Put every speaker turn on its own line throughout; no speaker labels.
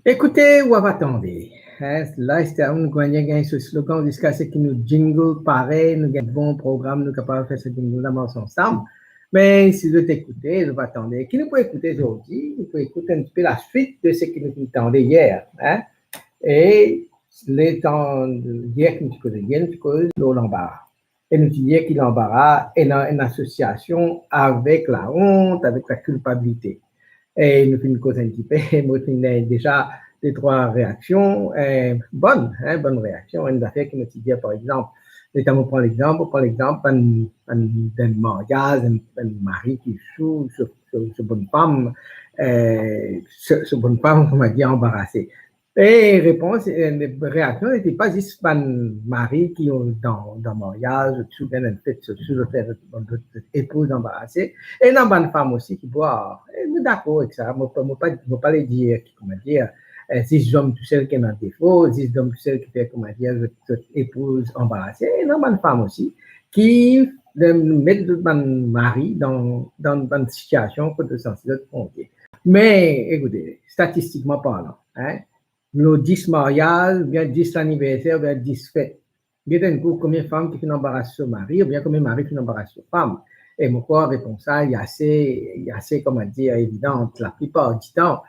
Écoutez ou attendez. Hein, là, c'était un gagnant ce slogan jusqu'à ce que nous jingle pareil, nous gagnons bon programme, nous capables de faire ce jingle là ensemble. Mais si vous écoutez, vous attendez. Qui nous peut écouter aujourd'hui? Vous pouvez écouter un petit peu la suite de ce que nous entendions hier. Hein? Et les temps hier que nous causions, hier nous causions l'embarras. Et nous disons que l'embarras est une association avec la honte, avec la culpabilité. Et nous finissons cause un petit peu, moi, déjà les trois réactions bonnes, hein, bonnes réactions. Une affaire qui me dit, par exemple, notamment pour l'exemple, d'un mariage, un mari qui joue sur bonne femme, ce bonne femme, on va dire, embarrassée. Et réponse, réaction n'était pas juste un mari qui est dans le mariage, tout bien fait, sur le fait d'autres épouses embarrassées, et une bonne femme aussi qui boit. Et d'accord avec ça, je ne peux pas le dire, comment dire, si j'aime tout seul qui est un défaut, si j'aime tout seul qui fait, comment dire, épouse embarrassée, et une bonne femme aussi qui met le mari dans une situation que de sensibiliser de frontière. Mais écoutez, statistiquement parlant, hein, nos 10 mariages, bien 10 anniversaires, bien 10 fêtes. Bien d'un coup, combien de femmes qui embarrassent son mari, ou bien combien de maris qui embarrassent sa femme. Et mon corps répond ça, il y a assez, comment dire, évident. La plupart du temps,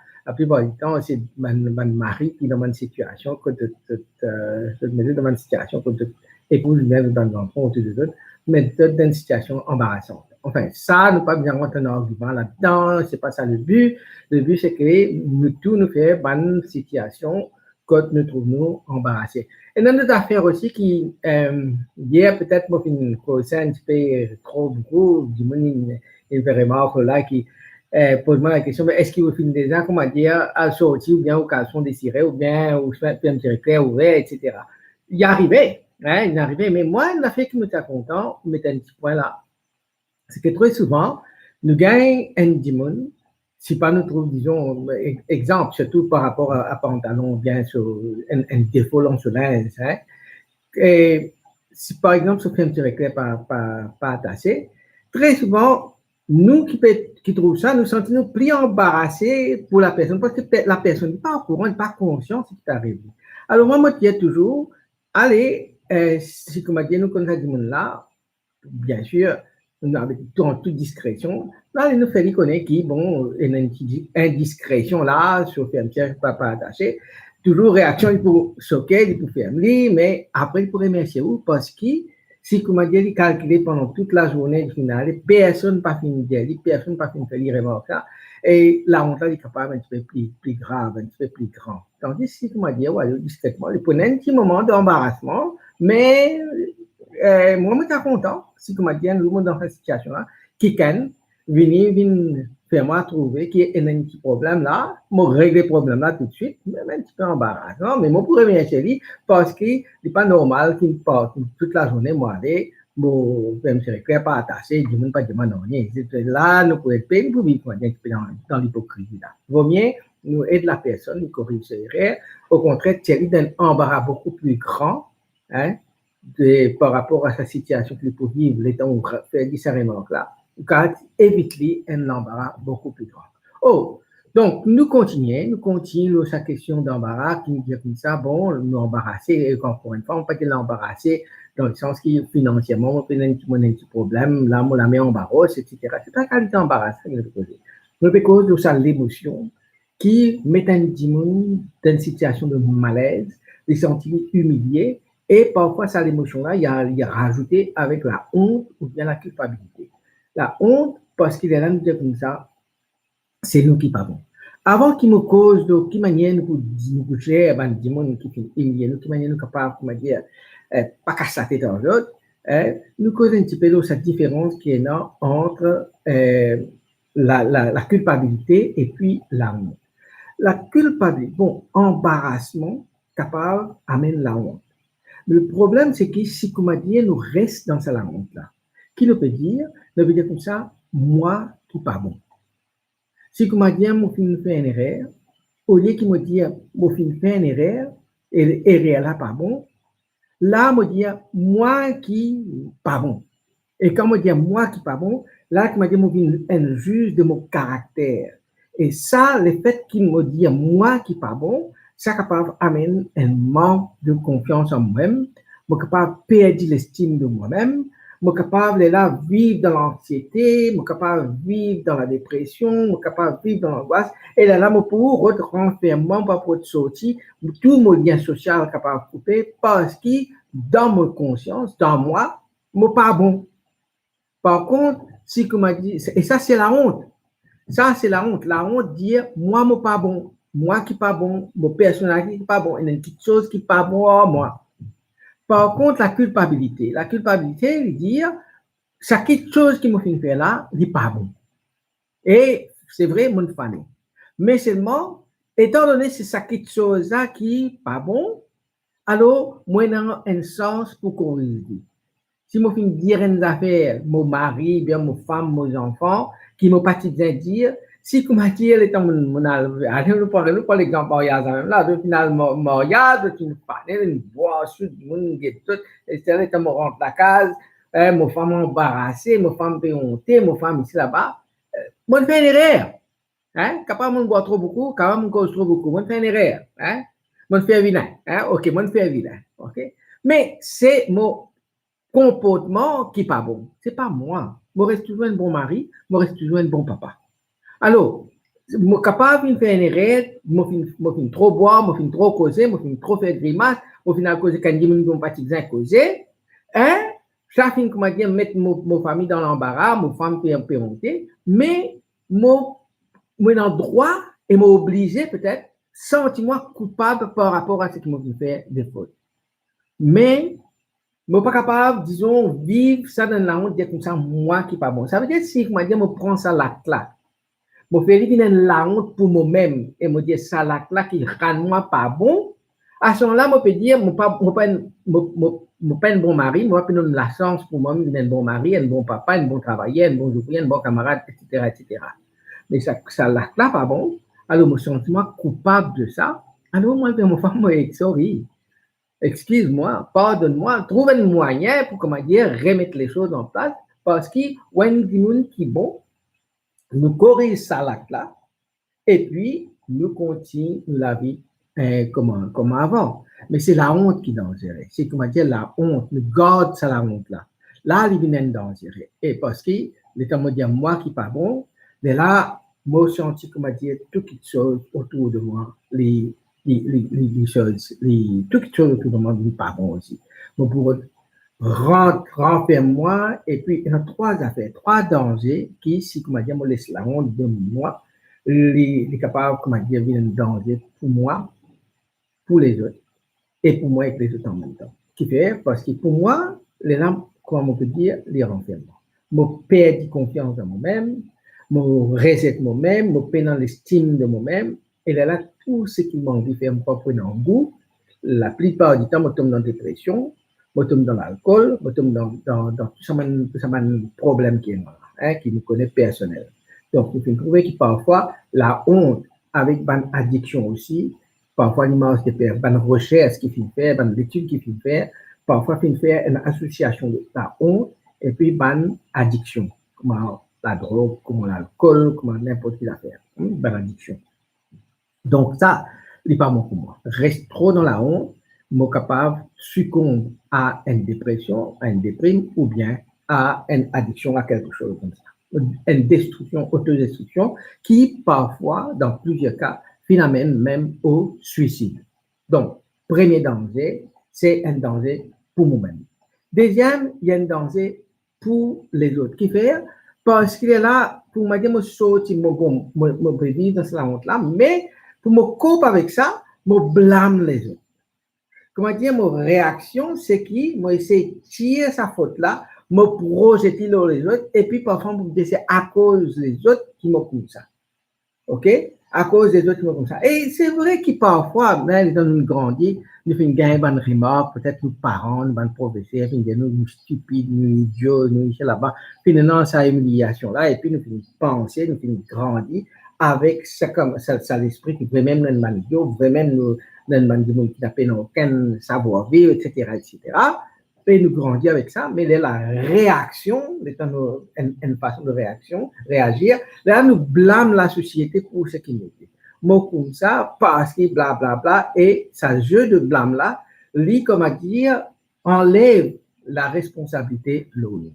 c'est mon mari qui est dans une situation, que dans une situation, que épouse même dans l'enfant, ou tout de suite, mais dans une situation embarrassante. Enfin, ça, nous pas bien rentrer un argument là-dedans, c'est pas ça le but. Le but, c'est que nous tous nous faisons bonne situation quand nous trouvons embarrassés. Et dans notre affaire aussi, qui, hier, peut-être, moi, une cause un petit peu trop beaucoup, du monde, il fait remarque là, qui pose-moi la question, est-ce qu'il vous filme déjà, comment dire, à sortir, ou bien au caleçon désiré, ou bien au chemin un petit clair ouvert, etc. Il arrivait, hein, il arrivait, mais moi, l'affaire qui me était content, mettait un petit point là, c'est que très souvent, nous gagnons un démon, si pas nous trouvons, disons, exemple, surtout par rapport à pantalon, bien sur un défaut dans ce linge, hein, et si par exemple, ce fait un petit réclame pas attaché, très souvent, nous qui trouvons ça, nous sentons plus embarrassés pour la personne, parce que la personne n'est pas au courant, n'est pas consciente de ce qui arrive. Alors, moi, je dis toujours, allez, si comme dit, nous connaissons du monde là, bien sûr, avec en toute discrétion, là, il nous fait reconnaître qui, bon, une indiscrétion là, sur un petit pas attaché, toujours réaction, il peut choquer, il peut faire mais après, il peut remercier vous parce que si, comment dire, il calcule pendant toute la journée finale, personne n'a pas fini de dire, personne n'a pas fini de faire les remarques et la honte est capable un petit peu plus grave, un petit peu plus grand. Tandis que, si, comment dire, ouais, discrètement, il prenait un petit moment d'embarrassement, mais moi, je suis content, si comme dit, nous dans cette situation-là, qui can venir faire moi trouver qu'il y a un petit problème là, moi régler le problème là tout de suite, même un petit peu embarrassant, mais moi pour bien chérie, parce que c'est pas normal qu'il parte toute la journée, moi aller, bon, même si je pas attaché, je ne pas demander rien. Là, nous pouvons être payés pour vivre dans l'hypocrisie là. Vaut mieux nous aider la personne, nous corriger, au contraire, Thierry d'un embarras beaucoup plus grand, hein, par rapport à sa situation qu'il peut vivre, les temps où il fait discernement là, car évite-lui un embarras beaucoup plus grand. Oh, donc nous continuons sa question d'embarras qui nous dit comme ça, bon, nous embarrasser, et encore une fois, on peut pas l'embarrasser dans le sens qui financièrement, on peut un petit problème, là, on la met en barreau, etc. C'est pas qualité embarrassé, nous poser. Nous cause de ça l'émotion qui met un démon dans une situation de malaise, des sentiments humiliés, et parfois, ça, l'émotion-là, il y a rajouté avec la honte ou bien la culpabilité. La honte, parce qu'il est là, nous dire comme ça, c'est nous qui parlons. Avant qu'il nous cause de quelle manière nous gérer, ben, du monde qui fait humilier, nous, quelle manière nous capables, comment dire, pas casser la tête dans l'autre, nous cause un petit peu de cette différence qui est là entre la culpabilité et puis la honte. La culpabilité, bon, embarrassement, capable, amène la honte. Le problème, c'est que si Koumadier nous reste dans sa honte-là, qui le peut dire? Le veut dire comme ça, moi qui pas bon. Si Koumadier m'a fait une erreur, au lieu qu'il me dise, m'a fait une erreur, et l'erreur là pas bon, là, me dire, moi qui pas bon. Et quand me dit moi qui pas bon, là, qui m'a dit, un juge de mon caractère. Et ça, le fait qu'il me dit moi qui pas bon, ça capable d'amener un manque de confiance en moi-même, je suis capable de perdre l'estime de moi-même, je suis capable de là vivre dans l'anxiété, je suis capable de vivre dans la dépression, je suis capable de vivre dans l'angoisse. Et là, je peux renfermer, pas pour sortir, tout mon lien social est capable de couper parce que dans ma conscience, dans moi, je ne suis pas bon. Par contre, si comme m'a dit, et ça c'est la honte. Ça c'est la honte. La honte dire moi je pas bon, moi qui pas bon, mon personnalité qui pas bon, il y a une petite chose qui pas bon à moi. Par contre, la culpabilité, il dire ça quelque chose qui me fait faire là, il n'est pas bon. Et c'est vrai, mon fan. Mais seulement, étant donné que c'est ça quelque chose là qui n'est pas bon, alors moi j'ai un sens pour corriger. Si je fais dire une affaire, mon mari, bien mon femme, mes enfants, qui m'ont pas dire, si comme dit, elle est en allez, nous prenons l'exemple mariage même là, de finalement mariage, une femme, une voix, sous le monde, tout, et c'est là que je rentre la case, mon femme embarrassée, mon femme hontée, mon femme ici là-bas, moi je fais une erreur, hein, capable de boire trop beaucoup, capable de cause trop beaucoup, moi je fais une erreur, hein, moi je fais vilain, hein, ok, moi je fais vilain, ok, mais c'est mon comportement qui n'est pas bon. Ce n'est pas moi. Je reste toujours un bon mari, je reste toujours un bon papa. Alors, je suis capable de faire une erreur, je suis trop boire, je suis trop causer, je suis trop faire grimace, au final, causer quand je dis que je ne pas causer, hein? Ça fait comment dire, mettre ma famille dans l'embarras, ma femme peut un peu monter, mais mon droit et m'obliger peut-être, sentir-moi coupable par rapport à ce qui m'a fait des fautes. Mais je ne suis pas capable, disons, vivre ça dans la honte, dire comme ça, moi qui n'est pas bon. Ça veut dire si je prends ça là, je fais vivre la honte pour moi-même et me dire ça là qui rend moi pas bon, à ce moment-là, je peux dire, je ne suis pas un bon mari, je peux donner la chance pour moi-même d'être un bon mari, un bon papa, un bon travailleur, un bon ouvrier, un bon camarade, etc., etc. Mais ça là pas bon, alors je me sens coupable de ça, alors moi, je me fais sorry. Excuse-moi, pardonne-moi, trouve un moyen pour, comment dire, remettre les choses en place parce que, when nous qui bon, nous corrigeons ça là, et puis, nous continuons la vie comme avant. Mais c'est la honte qui est dangereuse. C'est, comment dire, la honte, nous garde ça la honte là. Là, il vient dangereux. Et parce que, l'état me dire, moi qui pas bon, mais là, moi, je sens, comment dire, toutes les choses autour de moi, les choses, toutes les choses autour de moi, n'est pas bon aussi. Donc, pour rentrer moi, et puis, il y a trois affaires, trois dangers qui, si, comment dire, me laisse la honte de moi, les capables, comment dire, viennent danger pour moi, pour les autres, et pour moi et les autres en même temps. Qui fait, parce que pour moi, les lampes, comment on peut dire, les renferments. Je perds confiance en moi-même, je reset moi-même, je perds dans l'estime de moi-même, et là, tout ce qui m'a envie de faire, je prends en goût. La plupart du temps, je tombe dans la dépression, je tombe dans l'alcool, je tombe dans tout ça, problème qui est là, hein, qui me connaît personnel. Donc, il faut trouver que parfois, la honte, avec une addiction aussi, parfois l'image de faire, une recherche qui fait faire, une étude qui fait faire, parfois il fait faire une association de la honte et puis une addiction, comme la drogue, comme l'alcool, comme n'importe quelle affaire, une addiction. Donc ça, n'est pas bon pour moi. Reste trop dans la honte, je suis capable de succomber à une dépression, à une déprime ou bien à une addiction à quelque chose comme ça. Une destruction, autodestruction qui parfois, dans plusieurs cas, finalement même au suicide. Donc, premier danger, c'est un danger pour moi-même. Deuxième, il y a un danger pour les autres. Qui fait parce qu'il est là pour me dire, je sortir, me prévenir dans cette honte-là, mais pour me couper avec ça, je blâme les autres. Comment dire, ma réaction, c'est que moi, essaie de tirer sa faute-là, me projeter dans les autres, et puis parfois, c'est à cause des autres qui me font ça. OK? À cause des autres qui me font ça. Et c'est vrai que parfois, même quand nous grandissons, nous faisons gagner une remarque, peut-être nos parents, nos professeurs, nous stupides, nous idiots, nous là-bas, finalement, ça humiliation-là, et puis nous faisons penser, nous faisons grandir avec ça, l'esprit qui vraiment nous manipule, vraiment nous qui n'a aucun savoir-vivre, etc., etc. et nous grandissons avec ça, mais la réaction, une façon de réagir, là, nous blâmons la société pour ce qui nous dit. Moi, comme ça, parce que blablabla, bla, bla, et ça jeu de blâme-là, lui, comment dire, enlève la responsabilité de nous.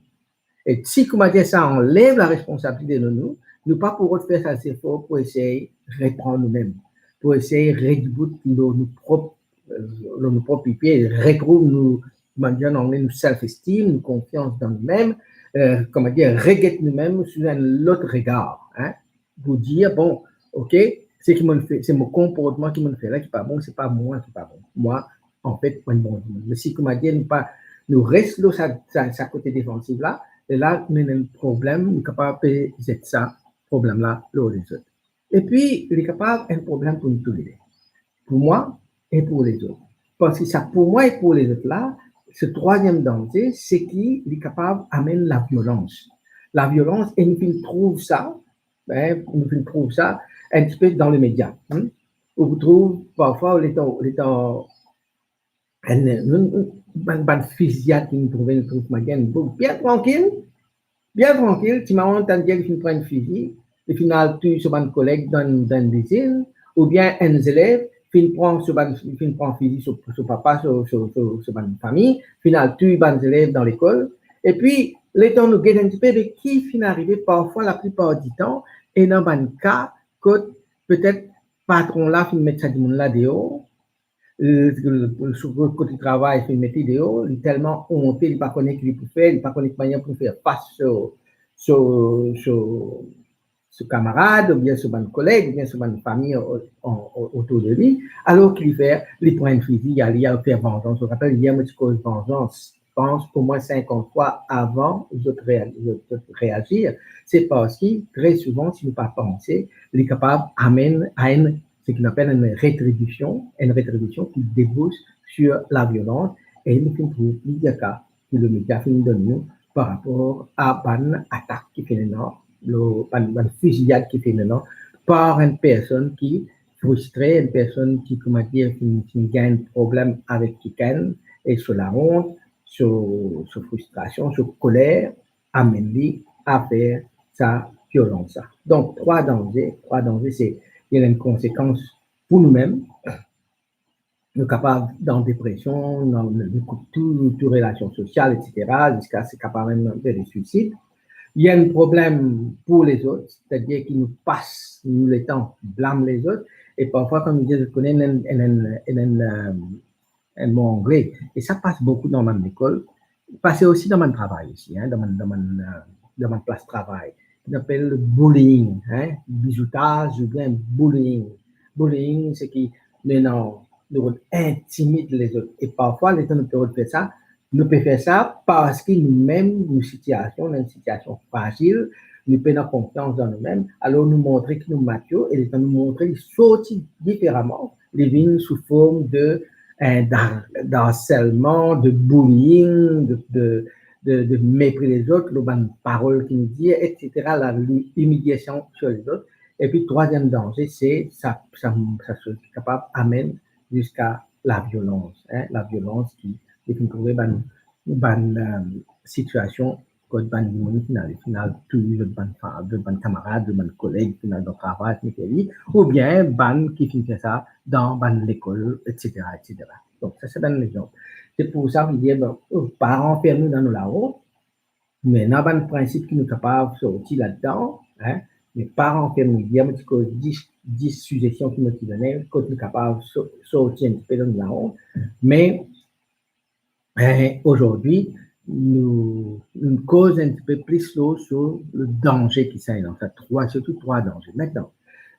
Et si, comment dire, ça enlève la responsabilité de nous, nous pas pour faire ça, c'est fort pour essayer de reprendre nous-mêmes, pour essayer de réduire nos propres pieds, retrouver nous, comment dire, nous self-esteem, nous confiance dans nous-mêmes, comment dire, regarder nous-mêmes sous un autre regard, hein, pour dire, bon, ok, c'est mon comportement qui me fait là qui n'est pas bon, c'est pas moi qui n'est pas bon. Moi, en fait, pas bon. Mais si, comment dire, nous restons sa côté défensif là, et là, nous avons un problème, nous sommes capables de faire ça, problème-là, l'autre les autres. Et puis, il est capable un problème pour nous tous les deux. Pour moi et pour les autres. Parce que ça, pour moi et pour les autres là, ce troisième danger, c'est qu'il est capable d'amener la violence. La violence, et nous trouvons ça, hein, nous trouvons ça un petit peu dans les médias. Hein, où vous trouvez parfois les temps une fusillade qui nous trouvait bien tranquille, tu m'as entendu dire que tu prends une fusil, et final, tu es un collègue dans des îles, ou bien un élève, tu prends fusil sur papa, sur une famille, final, tu es un élève dans l'école, et puis, les temps nous guettent un petit peu de qui finit arrivé parfois, la plupart du temps, et dans un cas, que peut-être patron là, finit mettre ça du monde là dehors, sur le côté du travail, il fait une vidéo, il est tellement honté, il ne connaît pas qu'il peut faire, il ne connaît pas comment pour faire face sur camarade, ou bien sur un collègue, ou bien sur une famille autour de lui, alors qu'il fait, il prend une fusil, il a fait vengeance. Je me rappelle, hier, moi, je cause vengeance, je pense, au moins 50 fois avant de réagir. C'est parce que, très souvent, si nous ne pas penser, il est capable d'amener à ce qu'on appelle une rétribution qui débouche sur la violence, et nous trouve plusieurs cas que le média finit de nous par rapport à une attaque qui fait une fusillade qui fait maintenant par une personne qui frustrée, une personne qui, comment dire, qui gagne problème avec quelqu'un, et sur la honte, sur frustration, sur colère, amène-lui à faire sa violence. Donc, trois dangers, c'est il y a une conséquence pour nous-mêmes, nous sommes capables dans la dépression, dans toute relation sociale, etc., jusqu'à c'est capable même de suicide. Il y a un problème pour les autres, c'est-à-dire qu'ils nous passent, nous les temps, blâment les autres, et parfois, comme je dis, je connais un mot anglais, et ça passe beaucoup dans mon école, passe aussi dans mon travail ici, hein, dans mon place de travail, qu'on appelle le bullying, hein, bisoutage ou bien bullying. Bullying, c'est qui, maintenant, nous intimide les autres, et parfois, les gens nous peuvent faire ça, nous pouvons faire ça parce que nous-mêmes, une situation fragile, nous prenons confiance dans nous-mêmes, alors nous montrer que nous matures et nous montrer qu'ils sortent différemment, les vignes sous forme d'harcèlement, de bullying, de mépris des autres, de bonnes paroles qu'ils nous disent, etc., l'humiliation sur les autres. Et puis, troisième danger, c'est ça se capable d'amener jusqu'à la violence, hein, la violence qui vous trouvez une situation que au final tous de bonnes camarades, de bonnes collègues final dans le travail, ou bien ban qui fait ça dans l'école, etc., etc. Donc ça c'est un exemple. C'est pour ça que je dis, parents fermés dans nos là-haut, mais dans le principe qui nous capable de sortir là-dedans, hein, les parents fermés, il y a 10 suggestions qui nous donnent, quand nous sommes capables de sortir un petit peu dans nos là-haut, mais aujourd'hui, nous causons un petit peu plus sur le danger qui s'est dans ça, surtout trois dangers. Maintenant,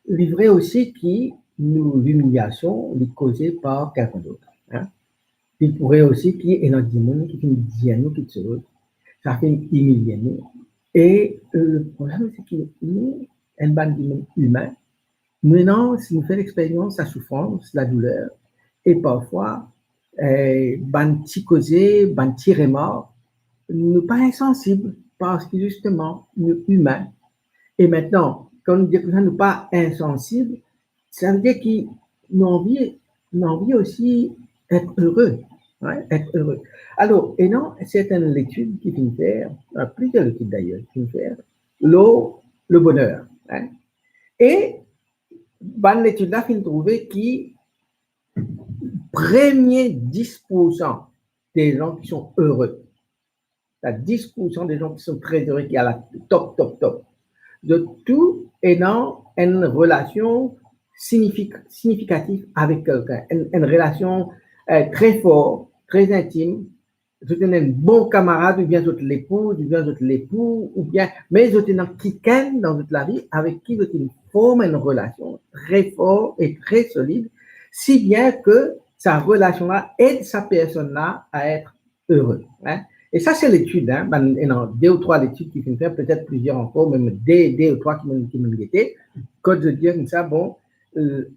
il est vrai aussi que l'humiliation est causée par quelqu'un d'autre. Hein? Il pourrait aussi qu'il y ait un démon qui dit à nous quelque chose, ça fait humilier nous. Et le problème, c'est que nous, un démon humain, maintenant, si nous faisons l'expérience, la souffrance, la douleur, et parfois, ban petit causé, ban petit remords, nous pas insensibles parce que justement, nous humains. Et maintenant, quand nous disons que nous pas insensibles, ça veut dire qu'ils ont envie aussi d'être heureux. Ouais, être heureux. Alors, et non, c'est une étude qui vient faire, plusieurs études d'ailleurs, qui vient faire le bonheur. Hein. Et, bonne étude là, vient trouver qui, premier 10% des gens qui sont heureux, t'as 10% des gens qui sont très heureux, qui a la top, de tout ayant une relation significative avec quelqu'un, une relation très forte, très intime. Je tenais un bon camarade, ou bien je l'épouse, ou bien je l'époux, ou bien, mais je tenais quelqu'un dans toute la vie avec qui je forme une relation très forte et très solide, si bien que sa relation-là aide sa personne-là à être heureux. Hein. Et ça, c'est l'étude. Hein. Ben, non, 2 ou 3 études qui viennent faire, peut-être plusieurs encore, même deux ou trois qui m'ont guetté. Quand je dis comme ça, bon,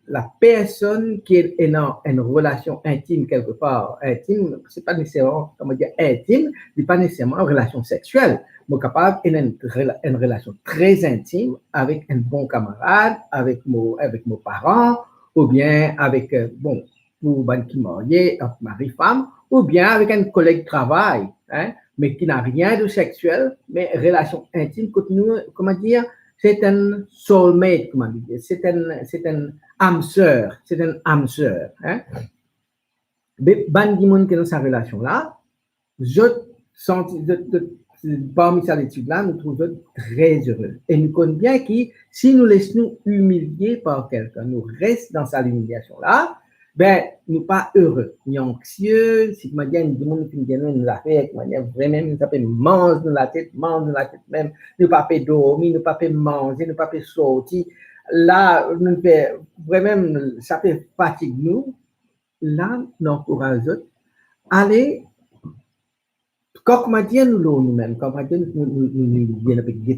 la personne qui est dans une relation intime quelque part, intime, c'est pas nécessairement, comment dire, intime, c'est pas nécessairement une relation sexuelle, mais capable une relation très intime avec un bon camarade, avec mes parents, ou bien avec, bon, pour ben qui marié, mari-femme, ou bien avec un collègue de travail, hein, mais qui n'a rien de sexuel, mais relation intime, comment dire, c'est un soulmate, comment dire, c'est un âme sœur, c'est un âme sœur. Hein. Mais ban di monde qui est dans sa relation-là, je sens, parmi ces études-là, nous trouvons très heureux. Et nous connaissons bien que si nous laissons humilier par quelqu'un, nous restons dans cette humiliation-là, ben, nous pas heureux, ni anxieux, si tu dis, du monde qui nous a fait, vraiment, nous peut manger dans la tête même, nous pas dormir, nous pas manger, nous pas sortir. Là, nous fait, vraiment, ça fait fatigue nous. Là, nous encourageons, allez, quand on dit nous-mêmes, quand on dit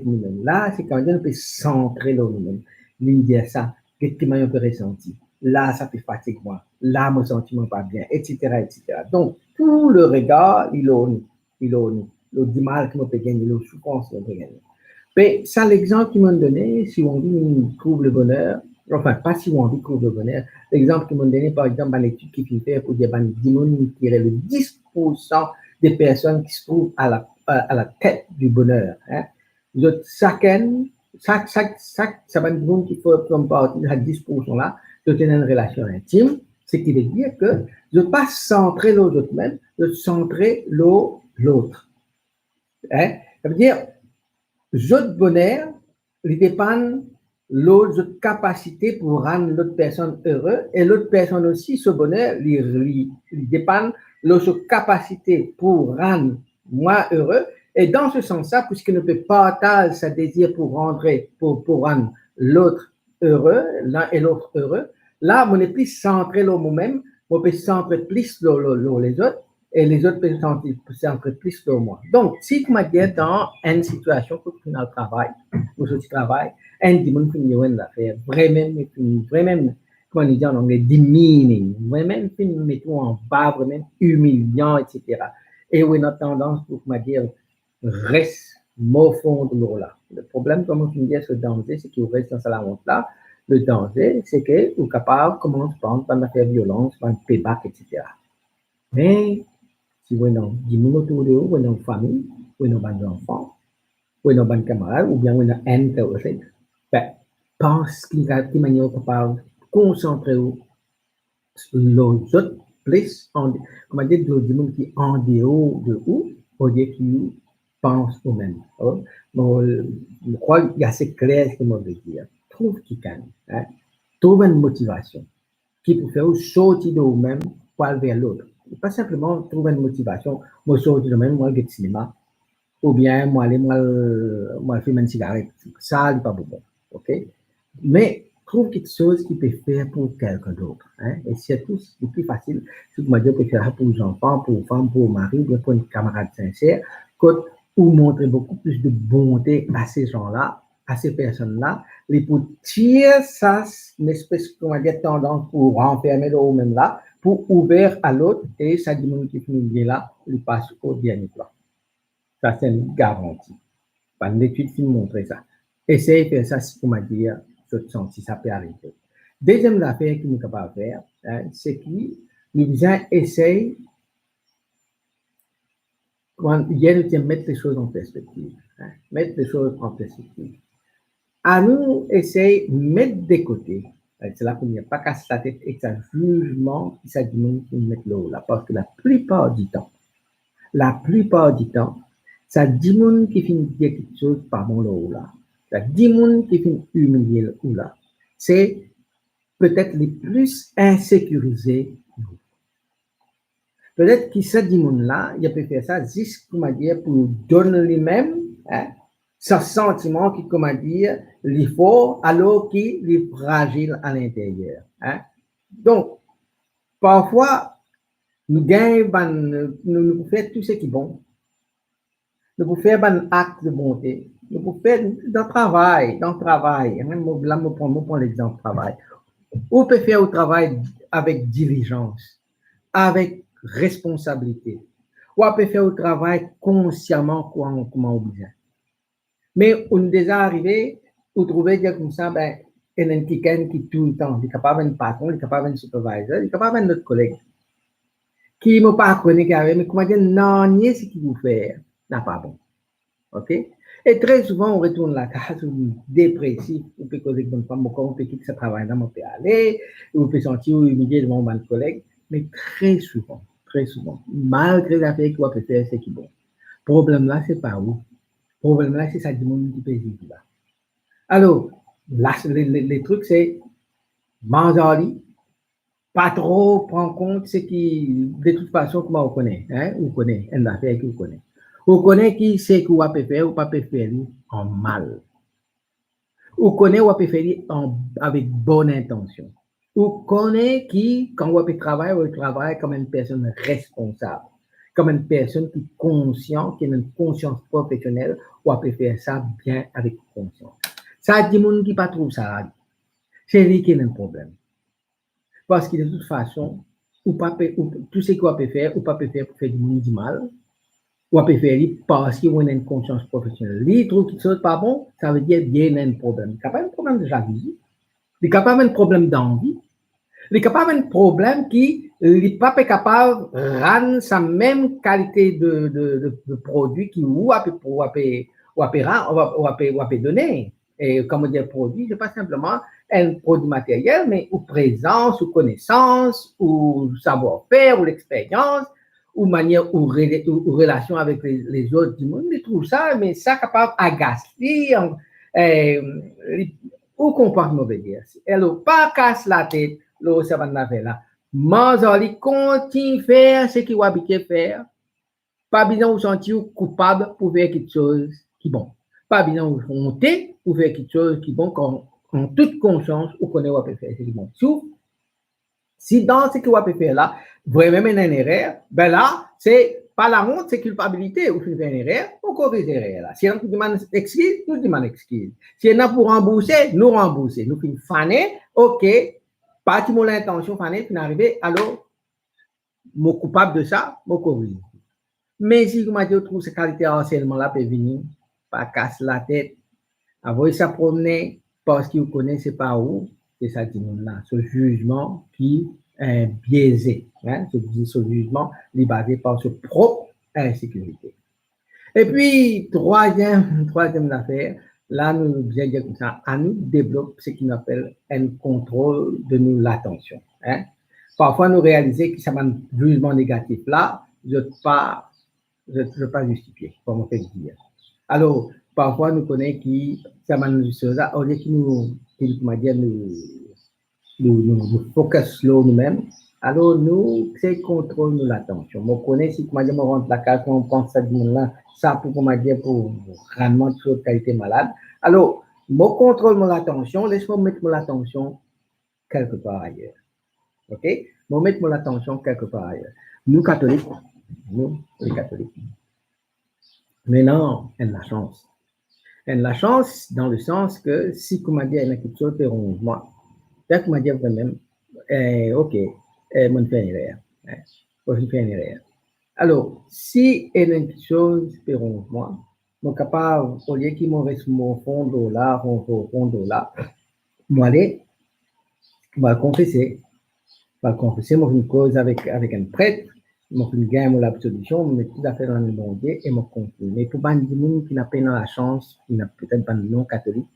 nous-mêmes, là, c'est quand on peut centrer nous-mêmes. Lui dire ça, qu'est-ce que je peux ressentir? Là, ça fait fatigue moi. Là, mon sentiment pas bien, etc., etc. Donc, tout le regard, il a du mal que je peux gagner, le souffrance que je peux gagner. Mais ça, l'exemple qu'ils m'ont donné, si on dit trouve le bonheur, enfin, pas si on dit trouve le bonheur, l'exemple qu'ils m'ont donné, par exemple, dans l'étude qui fait pour dire, qui est le 10% des personnes qui se trouvent à la tête du bonheur. Hein. Chacun, ça va dire qu'il faut comme partie à 10% là, de tenir une relation intime, ce qui veut dire que je ne pas centrer l'autre même, je centrer l'autre. Hein. Ça veut dire, notre bonheur, il dépend l'autre capacité pour rendre l'autre personne heureuse et l'autre personne aussi, ce bonheur, il dépend de l'autre capacité pour rendre moi heureux. Et dans ce sens-là, puisqu'il ne peut partager sa désir pour rendre l'autre heureux, l'un et l'autre heureux, là, on est plus centré sur moi-même, on peut centrer plus sur les autres et les autres peuvent centrer plus sur moi. Donc, si tu m'as dit dans une situation que tu as travail, où tu travailles, un dimanche, tu as une affaire, vraiment, comment on dit en anglais, demeaning, vraiment, tu me mets en bas, vraiment humiliant, etc. Et on a tendance, pour me dire, reste morfond de l'eau-là. Le problème, comme on dit, ce danger, c'est qu'il reste dans la honte-là. Le danger, c'est que vous êtes capable, comment on se pense, par faire violence, par payback, etc. Mais, si vous avez des gens autour de vous, vous avez une famille, vous avez des enfants, vous avez des camarades, ou bien vous avez un aussi, ben, pense qu'il y a des manières capables de concentrer les autres plus, comment dire, des gens qui en dehors de vous, au lieu qu'ils pensent eux-mêmes. Je crois qu'il y a assez clair ce que je veux dire. Trouve quelqu'un, hein, trouve une motivation qui peut faire sortir de vous-même pour aller vers l'autre. Pas simplement trouver une motivation, moi sortir de même, moi aller au cinéma, ou bien moi aller moi fumer une cigarette. Ça, n'est pas bon. OK? Mais trouve quelque chose qui peut faire pour quelqu'un d'autre. Hein? Et surtout, c'est plus facile, si vous dire, peut faire pour les enfants, pour les femmes, pour le mari, ou bien pour une camarade sincère, ou montrer beaucoup plus de bonté à ces gens-là, à ces personnes-là, les pour tirer ça, une espèce, comment dire, tendance pour renfermer le haut même là, pour ouvrir à l'autre, et ça diminue qui finit là, il passe au dernier plan. Ça, c'est une garantie. Une étude qui montre ça. Essayez de faire ça, si comment dire, si ça peut arriver. Deuxième affaire que nous sommes capables de faire, hein, c'est que nous essayons hier nous tiens mettre les choses en perspective, hein, mettre les choses en perspective. À nous essayer de mettre de côté, c'est la première, pas casser la tête et que ça jugement qui ça dit qui mettre l'eau là, parce que la plupart du temps, ça dit monde qui finit dire quelque chose par bon l'eau là, ça dit monde qui finit humilier l'eau là, c'est peut-être les plus insécurisés. Peut-être que ce monde-là, il peut faire ça juste, comment dire, pour donner lui-même, hein, ce sentiment qui, comment dire, il faut, alors qu'il est fragile à l'intérieur. Hein. Donc, parfois, nous gagnons, nous pouvons faire tout ce qui est bon. Nous pouvons faire un acte de bonté. Nous pouvons faire dans le travail. Là, je prends l'exemple du travail. On peut faire au travail avec diligence, avec responsabilité. Ou on peut faire au travail consciemment comment on besoin. Mais on est déjà arrivé, vous trouvez dire comme ça, ben, il y a un quelqu'un qui tout le temps, il est capable d'un patron, il est capable d'un supervisor, il est capable d'un autre collègue, qui ne m'a pas connu, mais comment dire, non, ni ce qu'il vous fait, n'est pas bon. OK? Et très souvent, on retourne la case, on est dépressif, on peut causer avec une femme, on peut quitter ce travail là, on peut aller, on peut sentir humilié devant un collègue, mais très souvent, malgré la fait qu'on peut faire ce qui est bon. Le problème là, c'est pas où. Le problème là, c'est ça du monde qui peut vivre là. Alors, là, les trucs, c'est manger, pas trop prendre compte ce qui, de toute façon, comment on connaît, hein, on connaît, une affaire qu'on connaît. On connaît qui sait qu'on peut faire ou pas peut faire en mal. On connaît ou peut faire avec bonne intention. On connaît qui, quand on travaille comme une personne responsable, comme une personne qui est consciente, qui a une conscience professionnelle, ou peut faire ça bien avec conscience. Ça, dit monde qui pas trouve ça, c'est lui qui a un problème. Parce que de toute façon, tout ce qu'on peut faire, ou pas peut faire pour faire du monde du mal, ou peut faire parce qu'on a une conscience professionnelle. Les trucs qui sont pas bons, ça veut dire qu'il y a un problème. Il n'y a pas un problème de jalousie, il n'y a pas un problème d'envie, il n'y a pas un problème qui n'est pas capable de rendre sa même qualité de produit qui ou peut donner. Et comme on dit produit, ce n'est pas simplement un produit matériel, mais ou présence, ou connaissance, ou savoir-faire, ou l'expérience, ou manière, ou relation avec les autres du monde. Ils trouvent ça, mais ça capable d'agacer, ou comportement veut dire. Alors, pas casse la tête, là, ça va n'avoir là. Manzali continue à faire ce qu'il a habitué à faire. Pas besoin de vous sentir coupable pour faire quelque chose qui est bon. Pas besoin de vous honter pour faire quelque chose qui est bon quand, en toute conscience, vous connaissez ce que faire, c'est bon. Si dans ce que vous avez fait là, vraiment une erreur, ben là, c'est pas la honte, c'est culpabilité. Vous faites une erreur, on corrige l'erreur là. Si on demande excuse, nous demandons excuse. Si on a pour rembourser, nous rembourser. Nous faisons faner, ok, pas de mon intention faner, puis arriver, alors, mon coupable de ça, mon corrige. Mais si vous m'avez trouvé cette qualité harcèlement là, peut venir, pas casser la tête, avoir ça promener, parce que vous connaissez pas où, c'est ça qui nous là, ce jugement qui est biaisé, hein, ce jugement est basé par sa propre insécurité. Et puis, troisième affaire, là, nous bien dire comme ça, à nous développe ce qu'on appelle un contrôle de nous l'attention. Hein. Parfois, nous réaliser que ça va un jugement négatif là, je ne peux pas justifier, comme on fait dire. Alors, parfois, nous connaissons qui, ça va nous dire, au lieu que nous focus sur nous-mêmes, alors nous, c'est contrôle de l'attention. On connaît si, comment dire, on rentre la case, on pense à du là, ça pour, comment dire, pour rendement de qualité malade. Alors, mon contrôle de l'attention, laisse-moi mettre mon attention quelque part ailleurs. OK? Moi, mettre mon attention quelque part ailleurs. Nous, catholiques, nous, les catholiques. Mais non, elle a la chance. Elle a la chance dans le sens que si, comment dire, il y a quelque chose de moi, c'est comment dire même, ok, moi, je fais une erreur. Moi, je fais une erreur. Alors, si il y a quelque chose de moi, je suis capable, au lieu qu'il me reste mon fond de là, moi, aller, je vais confesser. Je vais confesser, moi, une cause avec un prêtre. mon gain, mon solution, mais tout à fait dans le bon Dieu et mon continue. Mais pour pas des gens qui n'a pas la chance, qui n'a peut-être pas de non catholique,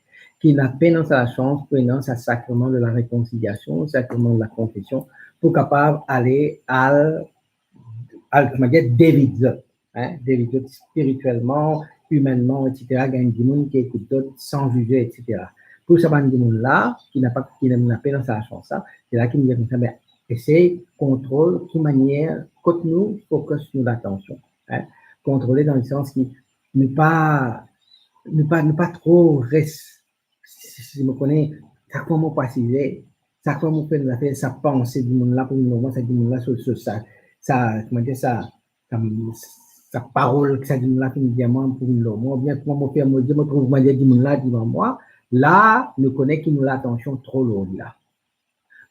qui n'a pas la chance pour dans ce sacrement de la réconciliation, le sacrement de la confession, pour capable aller comment dire, David, hein, David spirituellement, humainement, etc. Il y a des gens qui écoutent d'autres sans juger, etc. Pour ce monde-là, qui n'a pas dans sa chance, c'est là qu'il nous dit, mais essaye, contrôle, de manière, côté nous, focus sur l'attention. Hein, contrôler dans le sens qui ne pas trop rester, si je me connais, chaque fois que je précise, chaque fois que je fais la fait, ça pense du monde là pour le moment, ça dit monde là sur ça, comment dire ça, comme, sa parole que ça dit là pour le diamant pour le moment, bien pour moi faire me dire, me trouve moi dit monde là devant moi, là, nous connaît qui nous l'attention trop lourde là.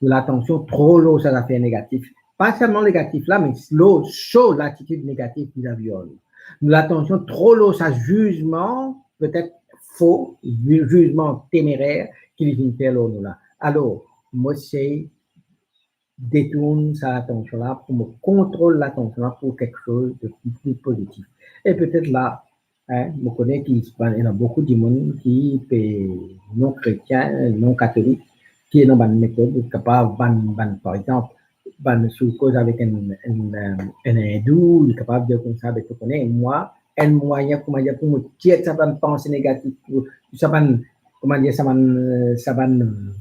Nous l'attention trop lourde, ça fait négatif. Pas seulement négatif là, mais l'eau, chaud, l'attitude négative vis-à-vis de nous. Nous l'attention trop lourde, ça jugement, peut-être faux, jugement téméraire qui vient faire l'eau là. Alors, moi, c'est détourne sa attention là pour me contrôler l'attention là pour quelque chose de plus positif. Et peut-être là, hein, je connais qu'il y a beaucoup de monde qui est non chrétien, non catholique, qui est dans une méthode capable, par exemple, sous cause avec un hindou, il est capable de dire comme ça, avec tout connaît, moi, un moyen, comment dire, pour me tirer ça va penser négative, ça va, comment dire, ça va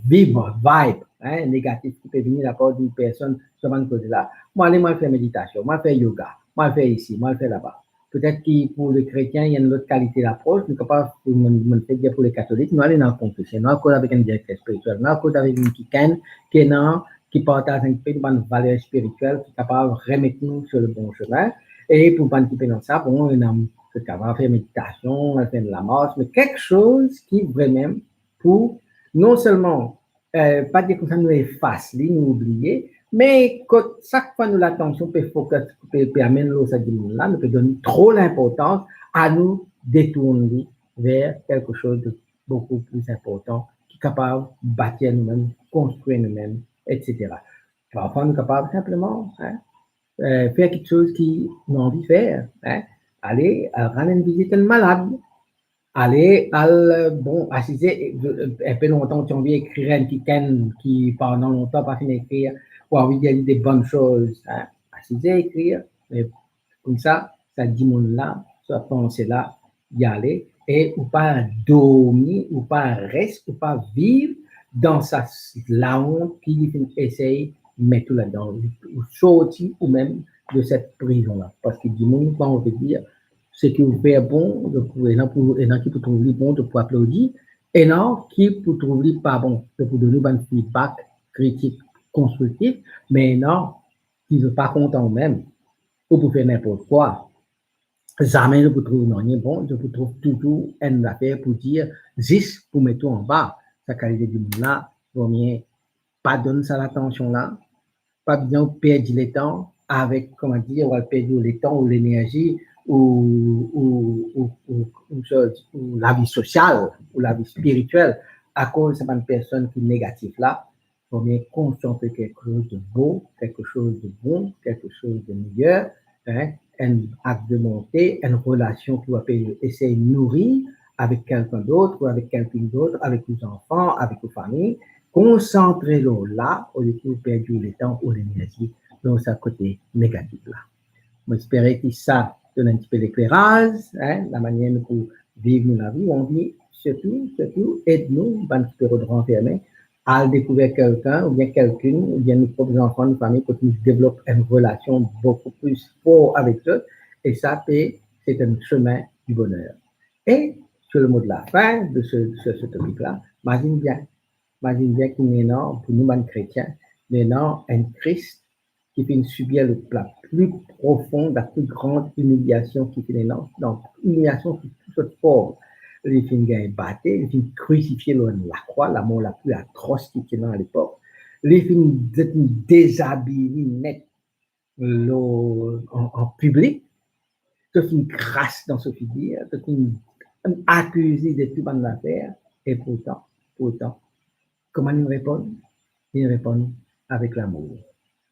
vivre, vibe, hein, négatif qui peut venir de la part d'une personne sur une cause là. Moi, allez, moi, faire méditation, moi, faire yoga, moi, faire ici, moi, faire là-bas. Peut-être que pour les chrétiens, il y a une autre qualité d'approche, mais capable de faire dire pour les catholiques, nous allons dans le confession, nous allons avec un directeur spirituel, nous allons avec une qui partage un peu de valeur spirituelle, qui est capable de remettre nous sur le bon chemin. Et pour participer dans ça, bon, on a capable de faire méditation, on va faire de la marche, mais quelque chose qui vraiment pour non seulement pas dire que ça nous efface, nous oublier, mais quand chaque fois nous l'attention peut amener l'eau ça là, nous peut donner trop l'importance à nous détourner vers quelque chose de beaucoup plus important qui est capable de bâtir nous-mêmes, construire nous-mêmes, etc. Parfois, nous sommes capables simplement faire quelque chose qui nous a envie de faire. Hein, aller rendre une visite à un malade, aller bon, assister un peu longtemps, tu as envie d'écrire un petit qui pendant longtemps pas fini d'écrire, ou envie de dire des bonnes choses, hein, assister, écrire, mais comme ça dit mon là, ça penser là, y aller, et ou pas dormir, ou pas rester, ou pas vivre dans la honte qui essaye de mettre là-dedans, ou sortir ou même de cette prison-là. Parce que du monde, quand on veut dire, ce qui vous fait bon, et non qui peut trouver bon de pour applaudir, et non qui peut trouver pas bon de pour donner un feedback critique constructif, mais non qui ne sont pas contents même, ou pour faire n'importe quoi. Jamais je vous trouve non bon, je vous trouve toujours une affaire pour dire, juste pour mettre tout en bas, sa qualité du monde là, premier, pas donner ça l'attention là, pas bien perdre le temps avec, comment dire, on va perdre le temps ou l'énergie ou la vie sociale ou la vie spirituelle à cause de cette personne qui est négative là. Il faut bien concentrer quelque chose de beau, quelque chose de bon, quelque chose de meilleur, hein, un acte de montée, une relation qui va essayer de nourrir avec quelqu'un d'autre ou avec quelqu'un d'autre, avec vos enfants, avec vos familles. Concentrez-le là au lieu de vous perdre le temps ou l'énergie dans ce côté négatif là. J'espère que ça donne un petit peu d'éclairage, hein, la manière pour vivre la vie. On dit surtout, aide-nous, un petit peu de renfermer, à découvrir quelqu'un ou bien quelqu'une, ou bien nos propres enfants, nos familles, pour qu'ils développent une relation beaucoup plus forte avec eux. Et ça, c'est un chemin du bonheur. Et sur le mot de la fin de ce topic-là, imagine bien qu'il y a pour nous, les chrétiens, maintenant, un Christ qui fait subir le plat plus profond, la plus grande humiliation qui fait donc humiliation sous toute cette forme. Il fait gagner battre, il fait crucifier la croix, la mort la plus atroce qui était à l'époque. Il fait déshabiller net en public, il fait une grâce dans ce figure, il fait accusé de tout bonne affaire, et pourtant, comment il répond? Il répond avec l'amour.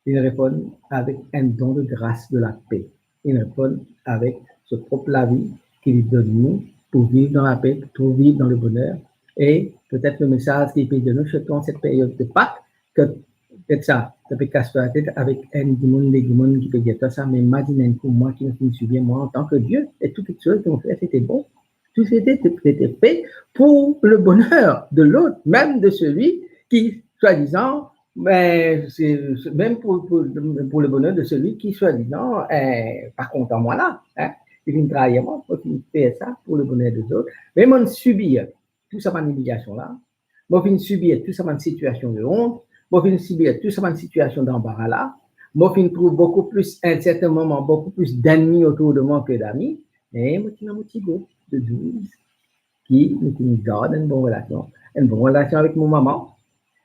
Ils répondent avec un don de grâce de la paix. Ils répondent avec ce propre la vie qu'il donne nous pour vivre dans la paix, pour vivre dans le bonheur. Et peut-être le message qu'il peut donner surtout en cette période de Pâques, que peut-être ça, ça peut casser la tête avec un démon qui peut dire ça, mais imaginez pour moi qui me suis bien, moi en tant que Dieu, et toutes les choses qu'on fait, c'était bon. Tout c'était fait pour le bonheur de l'autre, même de celui qui, soi-disant, mais c'est même pour le bonheur de celui qui, soi-disant, pas content moi là. Hein, il vient travailler moi, il fait ça pour le bonheur des autres. Mais moi, subir tout ça, ma humiliation là. Moi, je subir tout ça, ma situation de honte. Moi, je subir tout ça, ma situation d'embarras là. Moi, je trouve beaucoup plus, à un certain moment, beaucoup plus d'ennemis autour de moi que d'amis. Et moi, je suis un petit groupe de 12 qui nous garde une bonne relation avec mon maman,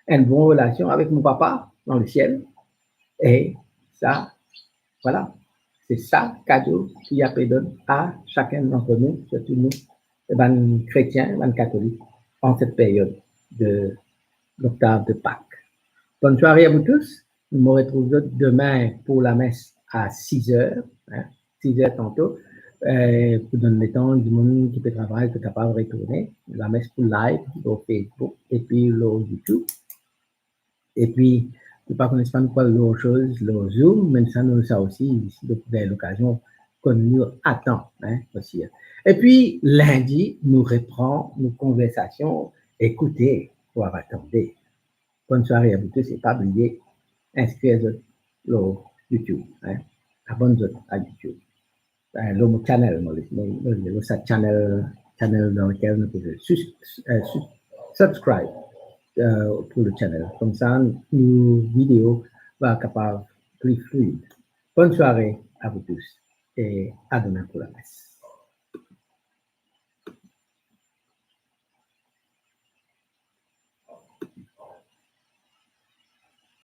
une bonne relation avec mon papa dans le ciel. Et ça, voilà, c'est ça, cadeau qui a donné à chacun d'entre nous, surtout nous, les chrétiens, les catholiques, en cette période de l'octave de Pâques. Bonne soirée à vous tous. Nous me retrouvons demain pour la messe à 6 heures, hein, 6 heures tantôt, pour donner le temps du monde qui peut travailler, qui est capable de retourner. La messe pour live, sur Facebook, et puis sur YouTube. Et puis, je ne connais pas quoi l'autre chose, le Zoom, même ça, nous ça aussi, ici, de l'occasion qu'on nous attend, hein, aussi. Et puis, lundi, nous reprend nos conversations. Écoutez, pour attendre. Bonne soirée à vous tous et pas oublier, inscrivez-vous sur YouTube, hein, abonnez-vous à YouTube. Le channel, le channel dans lequel nous pouvons subscribe. Pour le channel. Comme ça, nos vidéos vont être capables plus fluides. Bonne soirée à vous tous et à demain pour la messe.